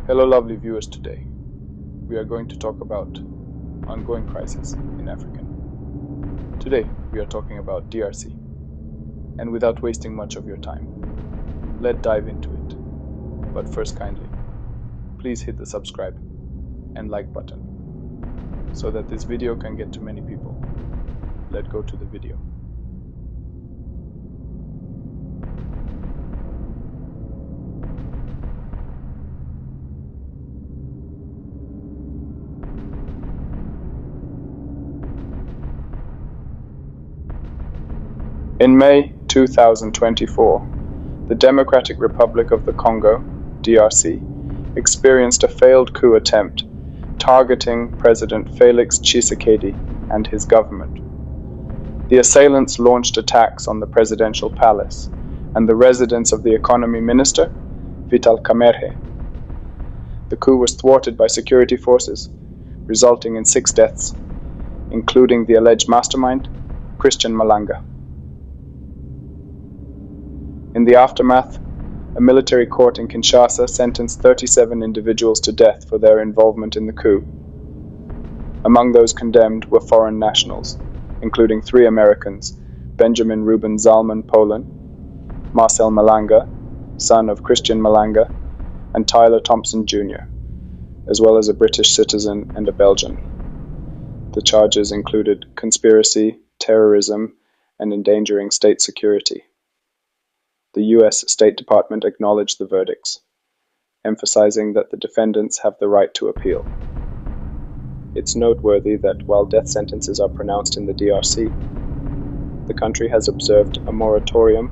Hello lovely viewers, today we are going to talk about ongoing crisis in Africa. Today we are talking about DRC, and without wasting much of your time, let's dive into it. But first, kindly, please hit the subscribe and like button so that this video can get to many people. Let's go to the video. In May 2024, the Democratic Republic of the Congo, DRC, experienced a failed coup attempt targeting President Félix Tshisekedi and his government. The assailants launched attacks on the presidential palace and the residence of the economy minister, Vital Kamerhe. The coup was thwarted by security forces, resulting in 6 deaths, including the alleged mastermind, Christian Malanga. In the aftermath, a military court in Kinshasa sentenced 37 individuals to death for their involvement in the coup. Among those condemned were foreign nationals, including 3 Americans, Benjamin Ruben Zalman Polan, Marcel Malanga, son of Christian Malanga, and Tyler Thompson Jr., as well as a British citizen and a Belgian. The charges included conspiracy, terrorism, and endangering state security. The U.S. State Department acknowledged the verdicts, emphasizing that the defendants have the right to appeal. It's noteworthy that while death sentences are pronounced in the DRC, the country has observed a moratorium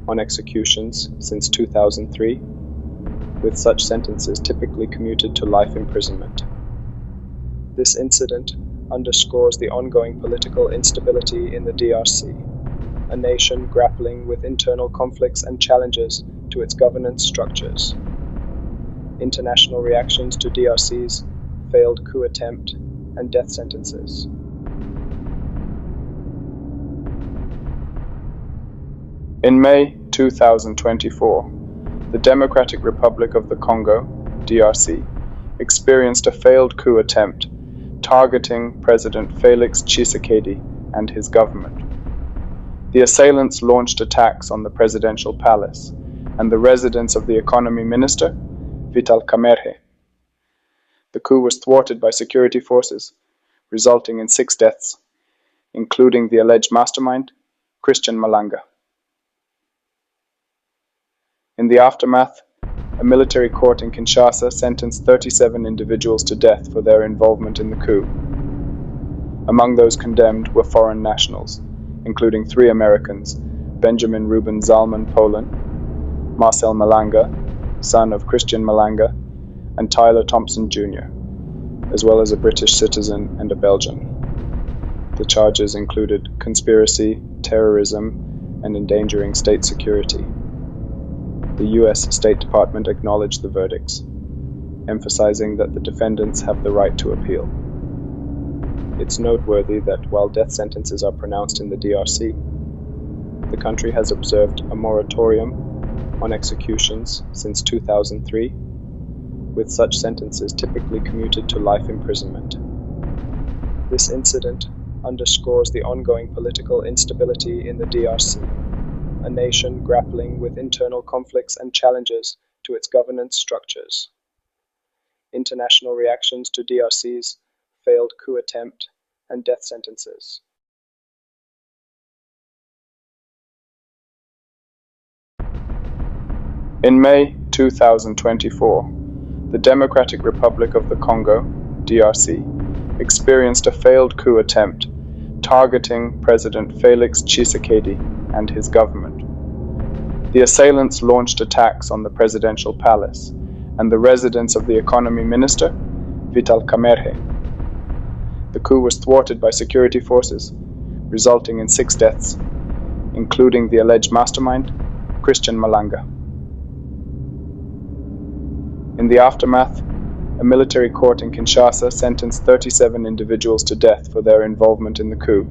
on executions since 2003, with such sentences typically commuted to life imprisonment. This incident underscores the ongoing political instability in the DRC, a nation grappling with internal conflicts and challenges to its governance structures. International reactions to DRC's failed coup attempt and death sentences. In May 2024, the Democratic Republic of the Congo, DRC, experienced a failed coup attempt targeting President Félix Tshisekedi and his government. The assailants launched attacks on the presidential palace and the residence of the economy minister, Vital Kamerhe. The coup was thwarted by security forces, resulting in 6 deaths, including the alleged mastermind, Christian Malanga. In the aftermath, a military court in Kinshasa sentenced 37 individuals to death for their involvement in the coup. Among those condemned were foreign nationals, including 3 Americans, Benjamin Ruben Zalman Polan, Marcel Malanga, son of Christian Malanga, and Tyler Thompson Jr., as well as a British citizen and a Belgian. The charges included conspiracy, terrorism, and endangering state security. The U.S. State Department acknowledged the verdicts, emphasizing that the defendants have the right to appeal. It's noteworthy that while death sentences are pronounced in the DRC, the country has observed a moratorium on executions since 2003, with such sentences typically commuted to life imprisonment. This incident underscores the ongoing political instability in the DRC, a nation grappling with internal conflicts and challenges to its governance structures. International reactions to DRC's failed coup attempt and death sentences. In May 2024, the Democratic Republic of the Congo, DRC, experienced a failed coup attempt targeting President Félix Tshisekedi and his government. The assailants launched attacks on the presidential palace and the residence of the economy minister, Vital Kamerhe. The coup was thwarted by security forces, resulting in 6 deaths, including the alleged mastermind, Christian Malanga. In the aftermath, a military court in Kinshasa sentenced 37 individuals to death for their involvement in the coup.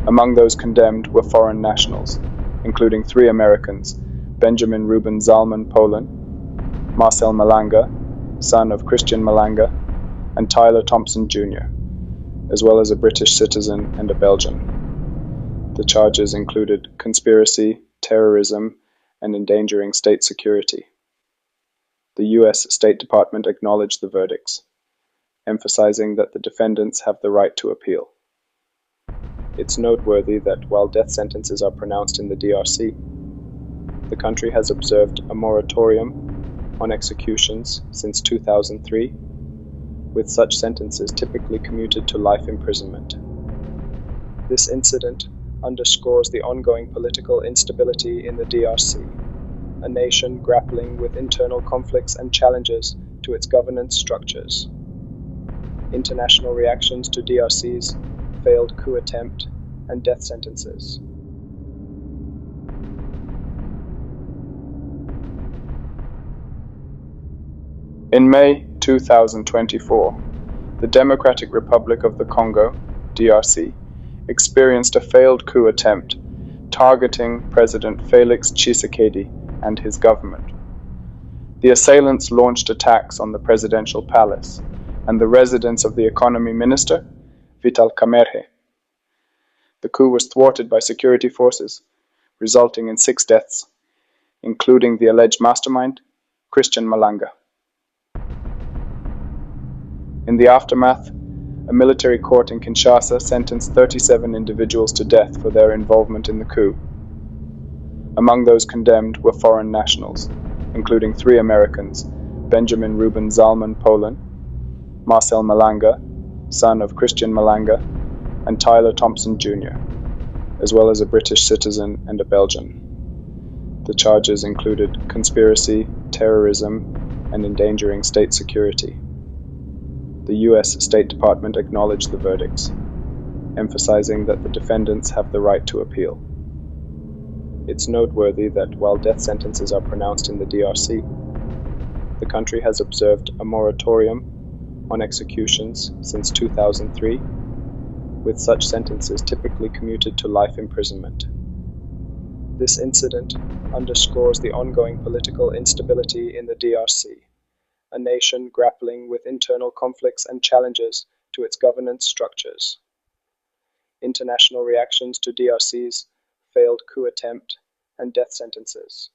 Among those condemned were foreign nationals, including 3 Americans, Benjamin Ruben Zalman Polan, Marcel Malanga, son of Christian Malanga, and Tyler Thompson Jr., as well as a British citizen and a Belgian. The charges included conspiracy, terrorism, and endangering state security. The US State Department acknowledged the verdicts, emphasizing that the defendants have the right to appeal. It's noteworthy that while death sentences are pronounced in the DRC, the country has observed a moratorium on executions since 2003, with such sentences typically commuted to life imprisonment. This incident underscores the ongoing political instability in the DRC, a nation grappling with internal conflicts and challenges to its governance structures. International reactions to DRC's failed coup attempt and death sentences. In May 2024, the Democratic Republic of the Congo, DRC, experienced a failed coup attempt targeting President Félix Tshisekedi and his government. The assailants launched attacks on the presidential palace and the residence of the economy minister, Vital Kamerhe. The coup was thwarted by security forces, resulting in 6 deaths, including the alleged mastermind, Christian Malanga. In the aftermath, a military court in Kinshasa sentenced 37 individuals to death for their involvement in the coup. Among those condemned were foreign nationals, including 3 Americans, Benjamin Ruben Zalman Polan, Marcel Malanga, son of Christian Malanga, and Tyler Thompson Jr., as well as a British citizen and a Belgian. The charges included conspiracy, terrorism, and endangering state security. The US State Department acknowledged the verdicts, emphasizing that the defendants have the right to appeal. It's noteworthy that while death sentences are pronounced in the DRC, the country has observed a moratorium on executions since 2003, with such sentences typically commuted to life imprisonment. This incident underscores the ongoing political instability in the DRC, a nation grappling with internal conflicts and challenges to its governance structures. International reactions to DRC's failed coup attempt and death sentences.